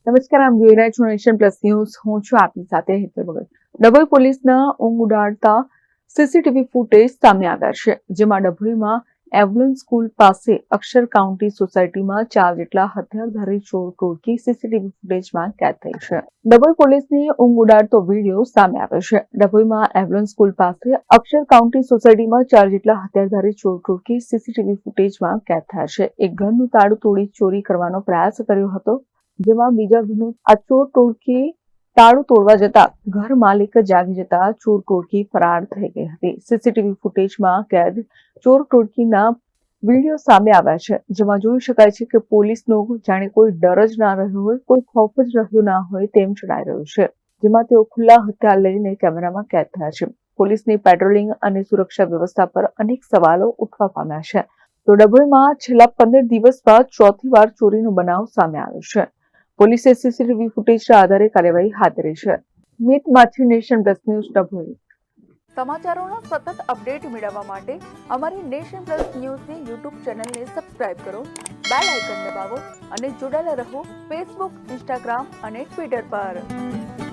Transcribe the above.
નમસ્કાર, આમ જોઈ રહ્યા છો નેશન પ્લસ ન્યૂઝ. હું છું આપની સાથે હેતલ ભગત. ડભોઈ પોલીસના ઊંઘ ઉડાડતા સીસીટીવી ફૂટેજ સામે આવ્યા છે, જેમાં ડભોઈમાં એવલન સ્કૂલ પાસે અક્ષર કાઉન્ટી સોસાયટીમાં 4 જેટલા હથિયારધારી ચોર ટોળકી સીસીટીવી ફૂટેજમાં કેદ થઈ છે. ડભોઈ પોલીસની ઊંઘ ઉડાડતો વિડીયો સામે આવ્યો છે. ડભોઈમાં એવલન સ્કૂલ પાસે અક્ષર કાઉન્ટી સોસાયટીમાં 4 જેટલા હથિયારધારી ચોર ટોળકી સીસીટીવી ફૂટેજમાં કેદ થયા છે. એક ઘરનું તાળું તોડી ચોરી કરવાનો પ્રયાસ કર્યો હતો, જેમાં બીજા ઘરનું આ ચોર ટોળકી તાળું તોડવા જતા ઘર માલિક જાગી જતા ચોર ટોળકી ફરાર થઈ ગઈ હતી. સીસીટીવી ફૂટેજમાં કેદ ચોર ટોળકીના વિડીયો સામે આવ્યા છે, જેમાં જોઈ શકાય છે કે પોલીસનો જાણે કોઈ ડર જ ના રહ્યો હોય, કોઈ ખૌફ જ રહ્યો ના હોય તેમ જણાઈ રહ્યું છે, જેમાં તેઓ ખુલ્લા હથિયાર લઈને કેમેરામાં કેદ થયા છે. પોલીસની પેટ્રોલિંગ અને સુરક્ષા વ્યવસ્થા પર અનેક સવાલો ઉઠવા પામ્યા છે. તો ડભોઈમાં છેલ્લા 15 દિવસ બાદ ચોથી વાર ચોરીનો બનાવ સામે આવ્યો છે. પોલીસે સીસીટીવી ફૂટેજના આધારે કાર્યવાહી હાથ ધરી છે. મિત માથ્યુ, નેશન પ્લસ ન્યૂઝ, ડભોઈ. સમાચારોના સતત અપડેટ મેળવવા માટે અમારી નેશન પ્લસ ન્યૂઝની યુટ્યુબ ચેનલને સબસ્ક્રાઇબ કરો, બેલ આઇકન દબાવો અને જોડાયેલા રહો ફેસબુક, ઇન્સ્ટાગ્રામ અને ટ્વિટર પર.